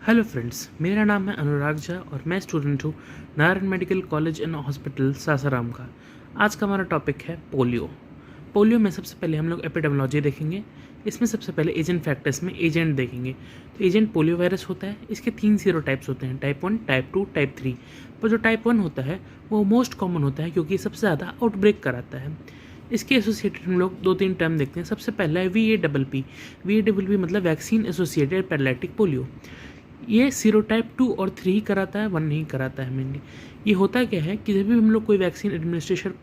Hello friends, मेरा नाम है अनुराग झा और मैं स्टूडेंट हूँ Narayan medical college and hospital Sasaram का। आज का हमारा टॉपिक है पोलियो। पोलियो में सबसे पहले हम लोग एपिडेमियोलॉजी देखेंगे। इसमें सबसे पहले एजेंट फैक्टर्स में एजेंट देखेंगे। तो एजेंट पोलियो वायरस होता है। इसके 3 सीरोटाइप्स होते हैं, टाइप 1, टाइप 2, टाइप 3। पर जो टाइप 1 होता है वो मोस्ट कॉमन होता है क्योंकि सबसे ज़्यादा आउटब्रेक कराता है। इसके एसोसिएटेड हम लोग 2-3 टर्म देखते हैं। सबसे पहला है VAPP। VAPP मतलब वैक्सीन एसोसिएटेड पैरालिटिक पोलियो। ये सीरोटाइप 2 और 3 ही कराता है, 1 नहीं कराता है मेनली। ये होता क्या है कि जब भी हम लोग कोई वैक्सीन एडमिनिस्ट्रेशन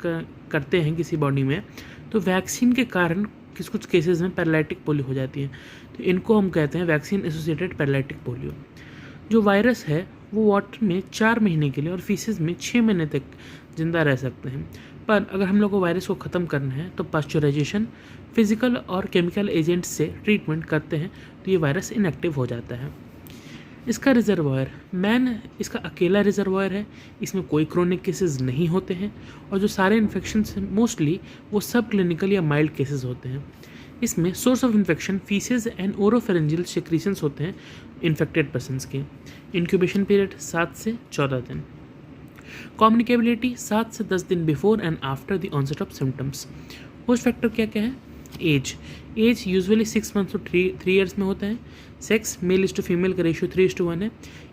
करते हैं किसी बॉडी में, तो वैक्सीन के कारण कुछ केसेस में पैरालिटिक पोलियो हो जाती है। तो इनको हम कहते हैं वैक्सीन एसोसिएटेड पैरालिटिक पोलियो। जो वायरस है वो वाटर में 4 महीने के लिए और फीसेस में 6 महीने तक जिंदा रह सकते हैं। पर अगर हम लोग को वायरस को ख़त्म करना है तो पास्चराइजेशन, फिजिकल और केमिकल एजेंट्स से ट्रीटमेंट करते हैं तो ये वायरस इनएक्टिव हो जाता है। इसका रिजर्वायर इसका अकेला रिजर्वायर है। इसमें कोई क्रोनिक केसेस नहीं होते हैं और जो सारे इन्फेक्शन हैं मोस्टली वो सब क्लिनिकल या माइल्ड केसेस होते हैं। इसमें source of infection faeces and oropharyngeal secretions होते हैं इन्फेक्टेड पर्सनस के। इंक्यूबेशन पीरियड 7 से 14 दिन। कम्युनिकेबिलिटी 7 से 10 दिन before and after the onset of symptoms. Host factor क्या क्या है? Age usually 6 months to 3 years में होता है। Sex male is to female का रेशियो 3:1 है।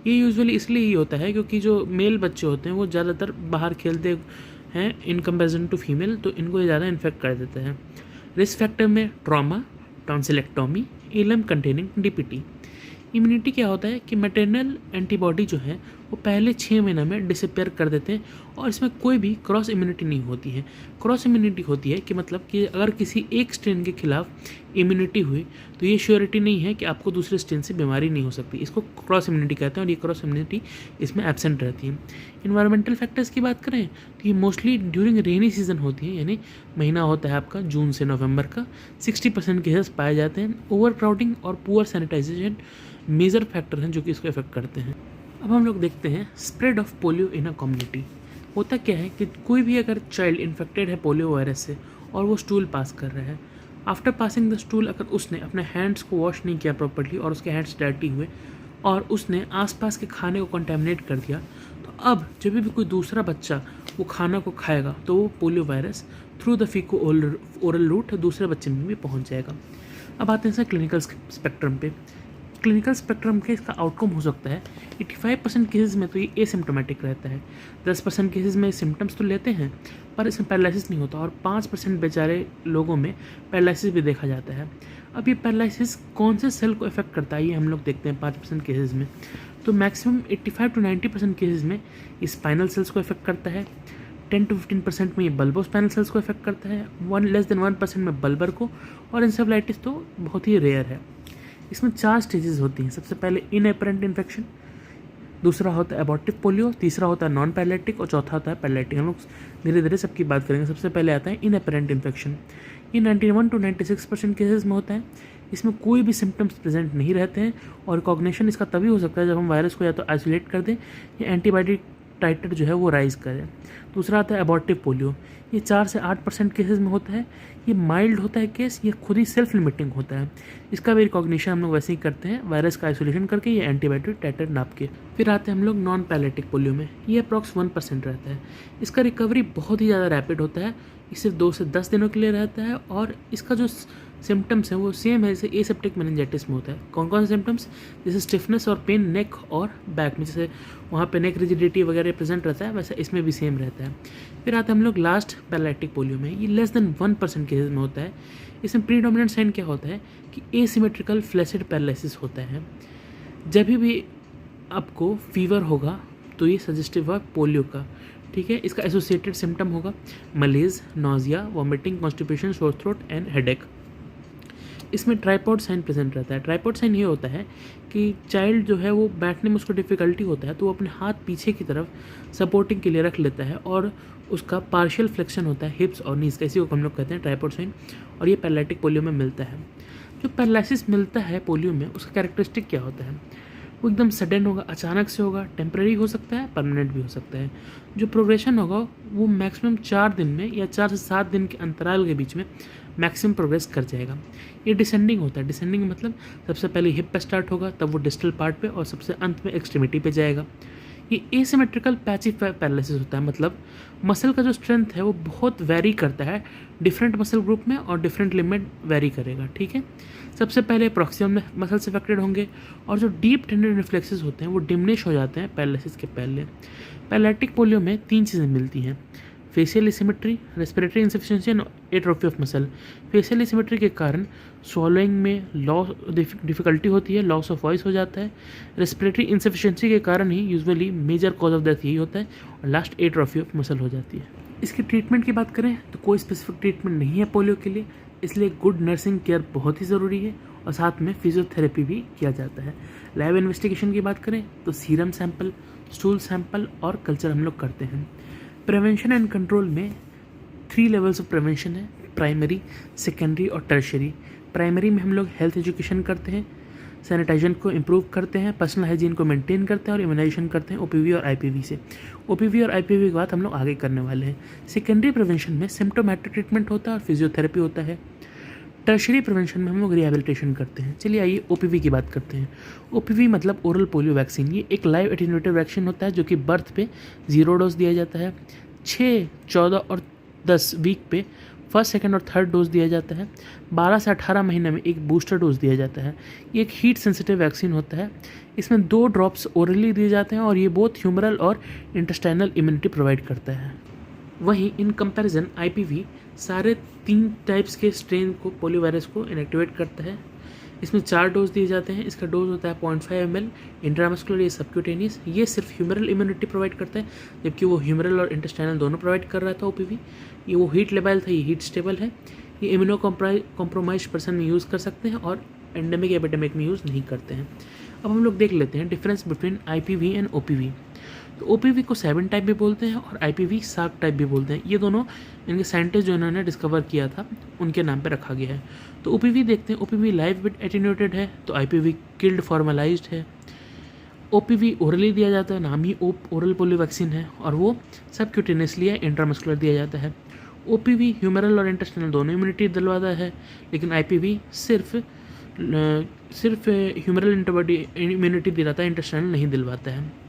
ये यूजुअली इसलिए ही होता है क्योंकि जो मेल बच्चे होते हैं वो ज़्यादातर बाहर खेलते हैं इन कंपेरिजन टू फीमेल, तो इनको ये ज़्यादा इन्फेक्ट कर देते हैं। रिस्क फैक्टर में ट्रॉमा, टॉन्सिलेक्टोमी, इलम कंटेनिंग DPT। इम्यूनिटी क्या होता है कि मैटरनल एंटीबॉडी जो है वो पहले 6 महीने में डिसअपेयर कर देते हैं और इसमें कोई भी क्रॉस इम्यूनिटी नहीं होती है। क्रॉस इम्यूनिटी होती है कि मतलब कि अगर किसी एक स्ट्रेन के खिलाफ इम्यूनिटी हुई तो ये श्योरिटी नहीं है कि आपको दूसरे स्ट्रेन से बीमारी नहीं हो सकती। इसको क्रॉस इम्यूनिटी कहते हैं और ये क्रॉस इम्यूनिटी इसमें एब्सेंट रहती है। इन्वायरमेंटल फैक्टर्स की बात करें तो ये मोस्टली ड्यूरिंग रेनी सीजन होती है, यानी महीना होता है आपका जून से नवंबर का। 60% केसेस पाए जाते हैं। ओवर क्राउडिंग और पुअर सैनिटाइजेशन मेजर फैक्टर हैं जो कि इसको इफेक्ट करते हैं। अब हम लोग देखते हैं spread of polio in a community. होता क्या है कि कोई भी अगर चाइल्ड इन्फेक्टेड है पोलियो वायरस से और वो स्टूल पास कर रहा है, आफ्टर पासिंग द स्टूल अगर उसने अपने हैंड्स को वॉश नहीं किया प्रॉपर्ली और उसके हैंड्स डर्टी हुए और उसने आसपास के खाने को कंटेमिनेट कर दिया, तो अब जब भी कोई दूसरा बच्चा वो खाना को खाएगा तो वो polio virus through the faeco oral route दूसरे बच्चे में भी पहुँच जाएगा। अब आते हैं सर क्लिनिकल स्पेक्ट्रम पे। क्लिनिकल स्पेक्ट्रम के इसका आउटकम हो सकता है 85% केसेस में तो ये एसिम्प्टोमेटिक रहता है। 10% केसेस में सिम्टम्स तो लेते हैं पर इसमें पैरालिसिस नहीं होता और 5% बेचारे लोगों में पैरालिसिस भी देखा जाता है। अब ये पैरालिसिस कौन से सेल को इफेक्ट करता है ये हम लोग देखते हैं 5% केसेस में। तो मैक्सिमम 85 to 90% केसेस में ये स्पाइनल सेल्स को इफेक्ट करता है। 10 to 15% में ये बल्बो स्पाइनल सेल्स को इफेक्ट करता है। 1% में बल्बर को, और इंसेफेलाइटिस तो बहुत ही रेयर है। इसमें 4 स्टेजेस होती हैं। सबसे पहले इनएपरेंट इन्फेक्शन, दूसरा होता है एबॉर्टिव पोलियो, तीसरा होता है नॉन पैरालिटिक और चौथा होता है पैरालिटिक। हम लोग धीरे धीरे सबकी बात करेंगे। सबसे पहले आता है इनएपरेंट इन्फेक्शन। ये 91 to 96% केसेस में होता है। इसमें कोई भी सिम्टम्स प्रेजेंट नहीं रहते हैं और रिकॉग्निशन इसका तभी हो सकता है जब हम वायरस को या तो आइसोलेट कर दें या एंटीबॉडी टाइटर जो है वो राइज करें। दूसरा आता है एबॉर्टिव पोलियो। ये 4 से 8% केसेस में होता है। ये माइल्ड होता है केस, ये खुद ही सेल्फ लिमिटिंग होता है। इसका भी रिकॉग्निशन हम लोग वैसे ही करते हैं वायरस का आइसोलेशन करके या एंटीबायोटिक टाइटर नाप के। फिर आते हैं हम लोग नॉन पैरालिटिक पोलियो में। ये अप्रॉक्स 1% रहता है। इसका रिकवरी बहुत ही ज़्यादा रैपिड होता है। ये सिर्फ 2 से 10 दिनों के लिए रहता है और इसका जो सिम्टम्स हैं वो सेम है जैसे एसेप्टिक मेनिंजाइटिस में होता है। कौन कौन से सिम्टम्स? जैसे स्टिफनेस और पेन नेक और बैक में, जैसे वहाँ पे नेक रिजिडिटी वगैरह प्रेजेंट रहता है वैसे इसमें भी सेम रहता है। फिर आते हैं हम लोग लास्ट पैरालिटिक पोलियो में। ये लेस देन 1% केसेस में होता है। इसमें प्रीडोमिनेंट साइन क्या होता है कि एसिमेट्रिकल फ्लैसिड पैरालिसिस होता है। जब भी आपको फीवर होगा तो ये सजेस्टिव है पोलियो का, ठीक है। इसका एसोसिएटेड सिम्टम होगा malaise, nausea, vomiting, constipation, sore throat and headache. इसमें ट्राइपॉड साइन प्रेजेंट रहता है। ट्राइपॉड साइन ये होता है कि चाइल्ड जो है वो बैठने में उसको डिफ़िकल्टी होता है तो वो अपने हाथ पीछे की तरफ सपोर्टिंग के लिए रख लेता है और उसका पार्शियल फ्लेक्शन होता है हिप्स और नीज का, इसी को हम लोग कहते हैं ट्राइपॉड साइन। और ये पैरालिटिक पोलियो में मिलता है। जो पैरालिसिस मिलता है पोलियो में उसका कैरेक्टरिस्टिक क्या होता है? वो एकदम सडन होगा, अचानक से होगा, टेम्परेरी हो सकता है, परमानेंट भी हो सकता है। जो प्रोग्रेशन होगा वो मैक्सिमम 4 दिन में या 4 से 7 दिन के अंतराल के बीच में मैक्सिमम प्रोग्रेस कर जाएगा। ये डिसेंडिंग होता है। डिसेंडिंग मतलब सबसे पहले हिप पे स्टार्ट होगा, तब वो डिस्टल पार्ट पे और सबसे अंत में एक्सट्रीमिटी पे जाएगा। ये एसिमेट्रिकल पैसिव पैरालिसिस होता है, मतलब मसल का जो स्ट्रेंथ है वो बहुत वेरी करता है डिफरेंट मसल ग्रुप में और डिफरेंट लिम्ब में वेरी करेगा। ठीक है, सबसे पहले प्रॉक्सिमल मसल्स अफेक्टेड होंगे और जो डीप टेंडन रिफ्लेक्सेस होते हैं वो डिमिनिश हो जाते हैं पैरालिसिस के पहले। पैरालिटिक पोलियो में 3 चीज़ें मिलती हैं: facial asymmetry, respiratory insufficiency and atrophy of muscle. Facial asymmetry के कारण स्वॉलोइंग में लॉस डिफिकल्टी होती है, लॉस ऑफ वॉइस हो जाता है। रेस्पिरेटरी इंसफिशिएंसी के कारण ही usually major cause of death यही होता है, और लास्ट एट्रोफी ऑफ मसल हो जाती है। इसकी ट्रीटमेंट की बात करें तो कोई स्पेसिफिक ट्रीटमेंट नहीं है पोलियो के लिए, इसलिए गुड नर्सिंग केयर बहुत ही ज़रूरी है और साथ में फिजियोथेरेपी भी किया जाता है। लैब इन्वेस्टिगेशन की बात करें तो सीरम सैंपल, स्टूल सैंपल और कल्चर हम लोग करते हैं। प्रिवेंशन एंड कंट्रोल में 3 लेवल्स ऑफ प्रिवेंशन है: प्राइमरी, सेकेंडरी और टर्शियरी। प्राइमरी में हम लोग हेल्थ एजुकेशन करते हैं, सैनिटाइजेशन को इम्प्रूव करते हैं, पर्सनल हाइजीन को मेंटेन करते हैं और इम्यूनाइजेशन करते हैं ओपीवी और आईपीवी से। ओपीवी और आईपीवी की बात हम लोग आगे करने वाले हैं। सेकेंडरी प्रिवेंशन में सिम्टोमेटिक ट्रीटमेंट होता है और फिजियोथेरेपी होता है। टर्शियरी प्रिवेंशन में हम लोग रिहेबिलिटेशन करते हैं। चलिए आइए ओपीवी की बात करते हैं। ओपीवी मतलब ओरल पोलियो वैक्सीन। ये एक लाइव एटेन्यूएटेड वैक्सीन होता है जो कि बर्थ पे 0 डोज दिया जाता है, 6, 14 और 10 वीक पे फर्स्ट, सेकंड और थर्ड डोज दिया जाता है, 12 से 18 महीने में एक बूस्टर डोज दिया जाता है। ये एक हीट सेंसिटिव वैक्सीन होता है। इसमें 2 ड्रॉप्स ओरली दिए जाते हैं और ये बोथ ह्यूमरल और इंटेस्टाइनल इम्यूनिटी प्रोवाइड करता है। वहीं इन कंपैरिजन आईपीवी सारे 3 टाइप्स के स्ट्रेन को, पोलियो वायरस को इनएक्टिवेट करता है। इसमें 4 डोज दिए जाते हैं। इसका डोज होता है 0.5 ml इंट्रामस्कुलर या सबक्यूटेनियस। ये सिर्फ ह्यूमरल इम्यूनिटी प्रोवाइड करता है, जबकि वो ह्यूमरल और इंटेस्टाइनल दोनों प्रोवाइड कर रहा था ओपीवी। ये वो हीट लेवल था, ये हीट स्टेबल है। ये इम्यूनो कॉम्प्रोमाइज पर्सन में यूज़ कर सकते हैं और एंडेमिक एपिडेमिक में यूज़ नहीं करते हैं। अब हम लोग देख लेते हैं difference between IPv and OPV. तो ओपीवी को 7 टाइप भी बोलते हैं और आईपीवी 7 टाइप भी बोलते हैं। ये दोनों इनके साइंटिस्ट जो इन्होंने डिस्कवर किया था उनके नाम पे रखा गया है। तो ओपीवी देखते हैं। ओपीवी लाइव बिट एटेन्यूएटेड है, तो आईपीवी किल्ड फॉर्मलाइज्ड है। ओपीवी ओरली दिया जाता है, नाम ही ओरल पोलियो वैक्सीन है, और वो सबक्यूटेनियसली या इंट्रामस्कुलर दिया जाता है। ओपीवी ह्यूमरल और इंटेस्टाइनल दोनों इम्यूनिटी दिलवाता है, लेकिन आईपीवी सिर्फ ह्यूमरल इम्यूनिटी दिलाता है, इंटेस्टाइनल नहीं दिलवाता है।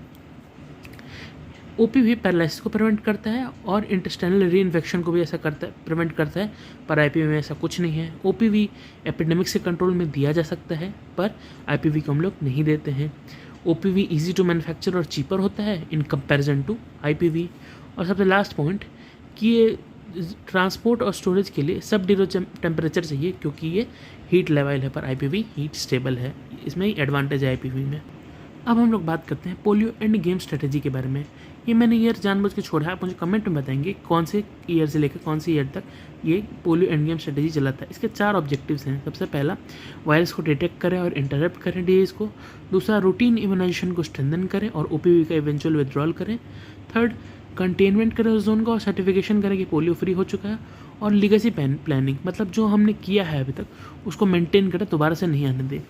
ओपीवी पैरालिसिस को प्रिवेंट करता है और इंटेस्टाइनल रीइन्फेक्शन को भी ऐसा प्रिवेंट करता है, पर आईपीवी में ऐसा कुछ नहीं है। ओपीवी एपिडेमिक से कंट्रोल में दिया जा सकता है, पर आईपीवी को हम लोग नहीं देते हैं। ओपीवी इजी टू मैन्युफैक्चर और चीपर होता है इन कंपैरिजन टू आईपीवी। और सबसे लास्ट पॉइंट कि ये ट्रांसपोर्ट और स्टोरेज के लिए सब जीरो टेम्परेचर चाहिए, क्योंकि ये हीट लेवल है, पर आईपीवी हीट स्टेबल है। इसमें ही एडवांटेज है आईपीवी में। अब हम लोग बात करते हैं पोलियो एंड गेम स्ट्रेटेजी के बारे में। ये मैंने ईयर जानबूझ के छोड़ा है, आप मुझे कमेंट में बताएंगे कौन से ईयर से लेकर कौन से ईयर तक ये पोलियो एंड गेम स्ट्रेटेजी चला था। इसके 4 ऑब्जेक्टिव्स हैं। सबसे पहला, वायरस को डिटेक्ट करें और इंटरप्ट करें डिजीज़ को। दूसरा, रूटीन इम्यूनाइजेशन को स्ट्रेंथन करें और ओपीवी का इवेंचुअल विड्रॉल करें। थर्ड, कंटेनमेंट करें उस जोन का और सर्टिफिकेशन करें कि पोलियो फ्री हो चुका है। और लीगेसी प्लानिंग, मतलब जो हमने किया है अभी तक उसको मेंटेन करें, दोबारा से नहीं आने दें।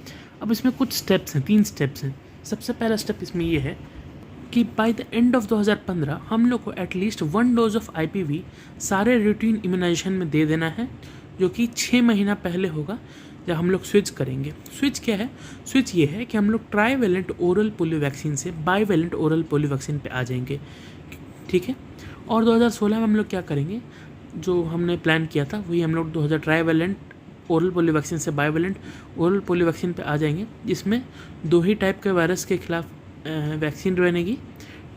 अब इसमें कुछ स्टेप्स हैं, 3 स्टेप्स हैं। सबसे पहला स्टेप इसमें ये है कि बाय द एंड ऑफ 2015 हम लोग को एटलीस्ट 1 डोज ऑफ आईपीवी सारे रूटीन इम्यूनाइजेशन में दे देना है, जो कि 6 महीना पहले होगा जब हम लोग स्विच करेंगे। स्विच क्या है? स्विच ये है कि हम लोग ट्राईवेलेंट ओरल पोलियो वैक्सीन से बाईवेलेंट ओरल पोलियो वैक्सीन पे आ जाएंगे, ठीक है। और 2016 में हम लोग क्या करेंगे, जो हमने प्लान किया था वही हम लोग 2000 ट्राईवेलेंट ओरल पोलियो वैक्सीन से बाईवेलेंट ओरल पोलियो वैक्सीन पे आ जाएंगे, जिसमें 2 ही टाइप के वायरस के खिलाफ वैक्सीन रहेगी,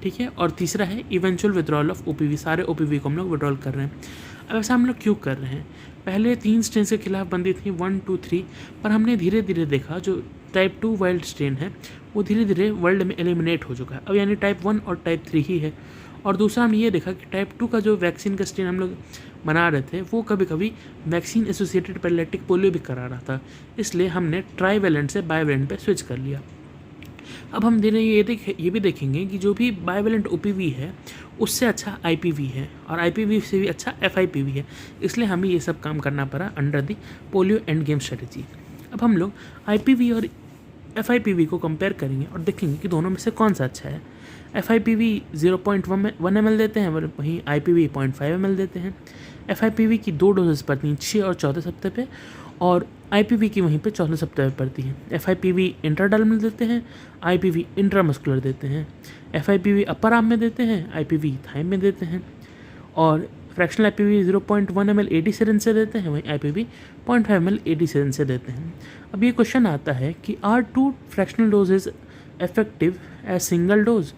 ठीक है। और तीसरा है इवेंचुअल विड्रॉल ऑफ ओपीवी। सारे ओपीवी को हम लोग विड्रॉल कर रहे हैं। अब ऐसा हम लोग क्यों कर रहे हैं? पहले 3 स्ट्रेन के खिलाफ बंदी थी 1, 2, 3, पर हमने धीरे धीरे देखा जो टाइप 2 वाइल्ड स्ट्रेन है वो धीरे धीरे वर्ल्ड में एलिमिनेट हो चुका है। अब यानी टाइप 1 और टाइप 3 ही है। और दूसरा हमने ये देखा कि टाइप 2 का जो वैक्सीन का स्ट्रेन हम लोग बना रहे थे वो कभी कभी वैक्सीन एसोसिएटेड पैरालिटिक पोलियो भी करा रहा था, इसलिए हमने ट्राईवेलेंट से बाईवेलेंट पे स्विच कर लिया। अब हम धीरे ये भी देखेंगे कि जो भी बाईवेलेंट ओपीवी है उससे अच्छा आईपीवी है और आईपीवी से भी अच्छा एफआईपीवी है, इसलिए हमें ये सब काम करना पड़ा under the polio end game strategy. अब हम लोग आईपीवी और एफआईपीवी को कंपेयर करेंगे और देखेंगे कि दोनों में से कौन सा अच्छा है। एफआईपीवी 0.1 ml देते हैं, वहीं आईपीवी 0.5 ml देते हैं। FIPV की 2 डोजेस पड़ती हैं 6 और 14 सप्ताह पे, और IPV की वहीं पे 14 सप्ताह पे पड़ती हैं। FIPV इंट्राडर्मल देते हैं, IPV इंट्रामस्कुलर देते हैं। FIPV अपर आर्म में देते हैं, IPV थाई में देते हैं। और fractional IPV 0.1 ml AD syringe से देते हैं, वहीं IPV 0.5 ml AD सिरिंज से देते हैं। अब ये क्वेश्चन आता है कि are 2 fractional doses effective as single dose.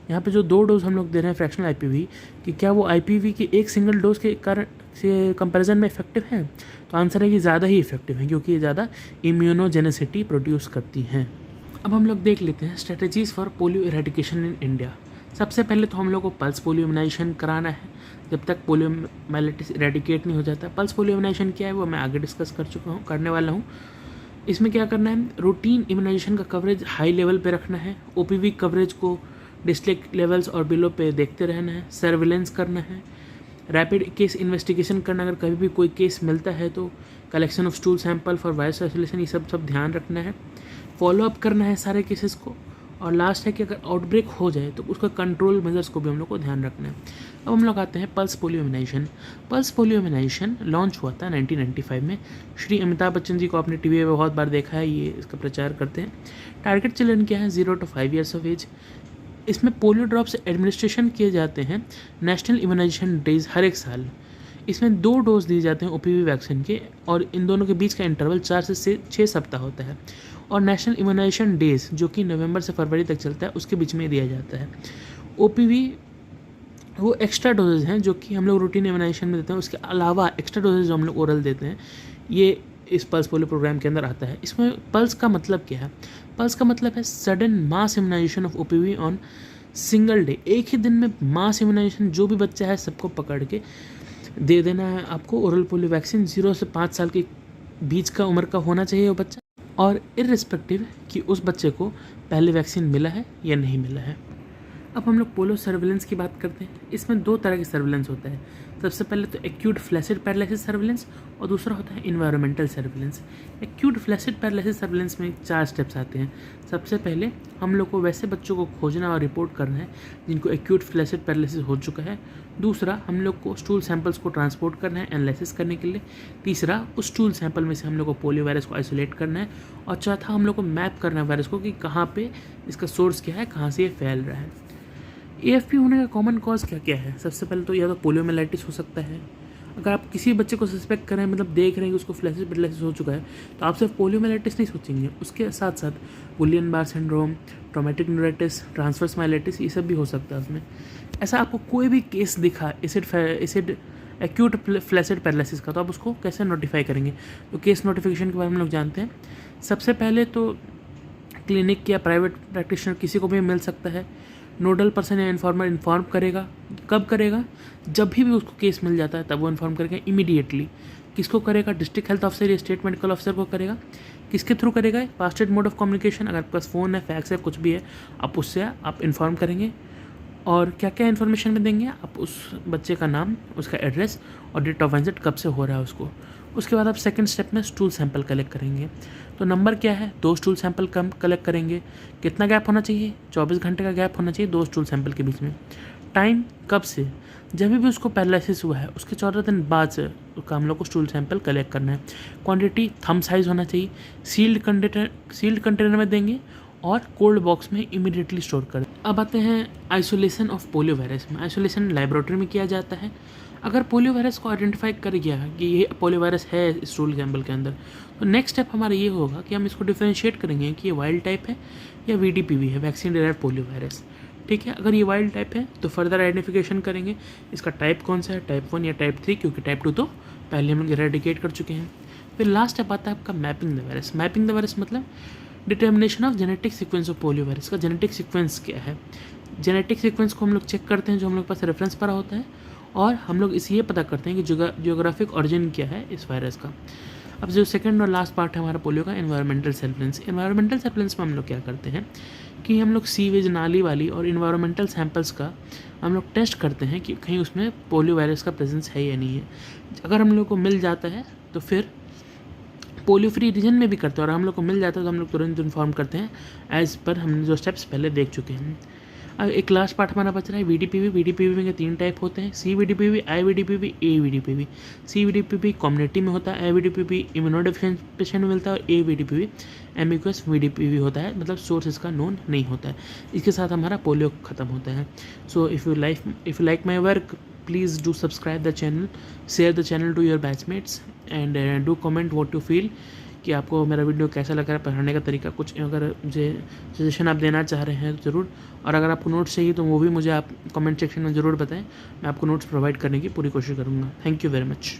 यहाँ पे जो 2 डोज हम लोग दे रहे हैं फ्रैक्शनल IPV कि क्या वो IPV के एक सिंगल डोज के कारण से कंपैरिजन में इफेक्टिव है? तो आंसर है कि ज़्यादा ही इफेक्टिव है, क्योंकि ये ज़्यादा इम्यूनोजेनेसिटी प्रोड्यूस करती हैं। अब हम लोग देख लेते हैं strategies for polio eradication in India. सबसे पहले तो हम लोग को पल्स पोलियो इम्यूनाइजेशन कराना है जब तक पोलियो माइलिटिस इरेडिकेट नहीं हो जाता। पल्स पोलियो इम्यूनाइजेशन क्या है वो मैं आगे डिस्कस करने वाला हूँ। इसमें क्या करना है, रूटीन इम्यूनाइजेशन का कवरेज हाई लेवल पे रखना है, OPV कवरेज को डिस्ट्रिक्ट लेवल्स और बिलो पे देखते रहना है, सर्विलेंस करना है, रैपिड केस इन्वेस्टिगेशन करना, अगर कभी भी कोई केस मिलता है तो collection of stool sample for virus isolation, ये सब ध्यान रखना है, फॉलोअप करना है सारे केसेस को, और लास्ट है कि अगर आउटब्रेक हो जाए तो उसका कंट्रोल मेजर्स को भी हम लोग को ध्यान रखना है। अब हम लोग आते हैं pulse polio immunisation. Pulse polio immunisation launch हुआ था 1995 में। श्री अमिताभ बच्चन जी को आपने टीवी में बहुत बार देखा है, ये इसका प्रचार करते हैं। टारगेट चिल्ड्रन क्या है, 0 to 5 years ऑफ एज। इसमें पोलियो ड्रॉप्स एडमिनिस्ट्रेशन किए जाते हैं नेशनल इम्यूनाइजेशन डेज हर एक साल। इसमें 2 डोज दिए जाते हैं OPV वैक्सीन के, और इन दोनों के बीच का इंटरवल 4 से 6 सप्ताह होता है। और नेशनल इम्यूनाइजेशन डेज जो कि नवंबर से फरवरी तक चलता है, उसके बीच में दिया जाता है। OPV वो एक्स्ट्रा डोजेज हैं जो कि हम लोग रूटीन इम्यूनाइजेशन में देते हैं, उसके अलावा एक्स्ट्रा डोजेज जो हम लोग ओरल देते हैं, ये इस पल्स पोलियो प्रोग्राम के अंदर आता है। इसमें पल्स का मतलब क्या है, पल्स का मतलब है sudden mass immunisation of OPV on single day. एक ही दिन में मास इम्यूनाइजेशन, जो भी बच्चा है सबको पकड़ के दे देना है आपको ओरल पोलियो वैक्सीन। 0 से 5 साल के बीच का उम्र का होना चाहिए वो बच्चा, और इर्रिस्पेक्टिव कि उस बच्चे को पहले वैक्सीन मिला है या नहीं मिला है। अब हम लोग पोलियो सर्विलेंस की बात करते हैं। इसमें 2 तरह के सर्विलेंस होता है। सबसे पहले तो एक्यूट फ्लैसिड पैरालिसिस सर्विलेंस, और दूसरा होता है environmental surveillance. Acute flaccid paralysis surveillance में 4 स्टेप्स आते हैं। सबसे पहले हम लोग को वैसे बच्चों को खोजना और रिपोर्ट करना है जिनको एक्यूट फ्लैसिड पैरालिसिस हो चुका है। दूसरा, हम लोग को स्टूल सैंपल्स को ट्रांसपोर्ट करना है एनालिसिस करने के लिए। तीसरा, उस स्टूल सैंपल में से हम लोग को पोलियो वायरस को आइसोलेट करना है। और चौथा, हम लोग को मैप करना है वायरस को कि कहाँ पे इसका सोर्स क्या है, कहाँ से ये फैल रहा है। AFP होने का कॉमन कॉज क्या क्या है? सबसे पहले तो या तो पोलियोमाइलाइटिस हो सकता है। अगर आप किसी बच्चे को सस्पेक्ट करें, मतलब देख रहे हैं कि उसको फ्लैसिड पैरालिसिस हो चुका है, तो आप सिर्फ पोलियोमाइलाइटिस नहीं सोचेंगे, उसके साथ साथ Guillain Barre syndrome, traumatic neuritis, transverse myelitis, ये सब भी हो सकता है उसमें। ऐसा आपको कोई भी केस दिखा एसिड एक्यूट फ्लैसिड पैरालिसिस का, तो आप उसको कैसे नोटिफाई करेंगे? तो केस नोटिफिकेशन के बारे में हम लोग जानते हैं। सबसे पहले तो क्लिनिक या प्राइवेट प्रैक्टिशनर किसी को भी मिल सकता है। नोडल पर्सन या इन्फॉर्मर इन्फॉर्म करेगा। कब करेगा? जब भी उसको केस मिल जाता है तब वो इन्फॉर्म करेगा इमीडिएटली। किसको करेगा? डिस्ट्रिक्ट हेल्थ ऑफिसर या स्टेट मेडिकल ऑफिसर को करेगा। किसके थ्रू करेगा? फास्टेड मोड ऑफ कम्युनिकेशन, अगर आपके पास फ़ोन है, फैक्स है, कुछ भी है, आप उससे आप इन्फॉर्म करेंगे। और क्या क्या इन्फॉर्मेशन में देंगे आप? उस बच्चे का नाम, उसका एड्रेस और डेट ऑफ विजिट, कब से हो रहा है उसको। उसके बाद आप सेकंड स्टेप में स्टूल सैंपल कलेक्ट करेंगे। तो नंबर क्या है? 2 स्टूल सैंपल कम कलेक्ट करेंगे। कितना गैप होना चाहिए? 24 घंटे का गैप होना चाहिए 2 स्टूल सैंपल के बीच में। टाइम कब से? जब भी उसको पैरालिसिस हुआ है उसके 14 दिन बाद से उसका हम लोग को स्टूल सैंपल कलेक्ट करना है। क्वांटिटी थंब साइज़ होना चाहिए। सील्ड कंटेनर में देंगे और कोल्ड बॉक्स में इमीडिएटली स्टोर कर। अब आते हैं आइसोलेशन ऑफ पोलियो वायरस में। आइसोलेशन लेबोरेटरी में किया जाता है। अगर पोलियो वायरस को आइडेंटिफाई कर गया कि ये पोलियो वायरस है स्टूल सैंपल के अंदर, तो नेक्स्ट स्टेप हमारा ये होगा कि हम इसको डिफरेंशिएट करेंगे कि ये वाइल्ड टाइप है या VDPV है, वैक्सीन डेराइव्ड पोलियो वायरस। ठीक है, अगर ये वाइल्ड टाइप है तो फर्दर आइडेंटिफिकेशन करेंगे इसका टाइप कौन सा है, टाइप 1 या टाइप 3, क्योंकि टाइप 2 तो पहले हम लोग इरेडिकेट कर चुके हैं। फिर लास्ट स्टेप आता है आपका mapping the virus. Mapping the virus मतलब determination of genetic sequence of polio virus का जेनेटिक सीक्वेंस क्या है। जेनेटिक सीक्वेंस को हम लोग चेक करते हैं जो हम लोग के पास रेफरेंस पड़ा होता है, और हम लोग इसे ये पता करते हैं कि जियोग्राफिक ओरिजिन क्या है इस वायरस का। अब जो सेकंड और लास्ट पार्ट है हमारा पोलियो का, एनवायरमेंटल सर्विलेंस। एनवायरमेंटल सर्विलेंस में हम लोग क्या करते हैं कि हम लोग सीवेज, नाली वाली और इन्वायरमेंटल सैंपल्स का हम लोग टेस्ट करते हैं कि कहीं उसमें पोलियो वायरस का प्रेजेंस है या नहीं है। अगर हम लोग को मिल जाता है तो फिर पोलियो फ्री रीजन में भी करते हैं, और हम लोग को मिल जाता है तो हम लोग तुरंत इन्फॉर्म करते हैं एज पर हमने जो स्टेप्स पहले देख चुके हैं। अब एक लास्ट पार्ट हमारा बच रहा है वीडीपीवी के 3 टाइप होते हैं, सीवीडीपीवी, आईवीडीपीवी, एवीडीपीवी। सीवीडीपीवी कम्युनिटी में होता है, आईवीडीपीवी इम्यूनोडेफिशिएंट पेशेंट में मिलता है, और एवीडीपीवी एम्बिगुअस वीडीपीवी होता है, मतलब सोर्स इसका नोन नहीं होता है। इसके साथ हमारा पोलियो खत्म होता है। So if you like my work, please do subscribe the channel, share the channel to your batchmates, and do comment what you feel, कि आपको मेरा वीडियो कैसा लग रहा है, पढ़ाने का तरीका, कुछ अगर मुझे सजेशन आप देना चाह रहे हैं तो ज़रूर। और अगर आपको नोट्स चाहिए तो वो भी मुझे आप कमेंट सेक्शन में ज़रूर बताएं, मैं आपको नोट्स प्रोवाइड करने की पूरी कोशिश करूँगा। Thank you very much.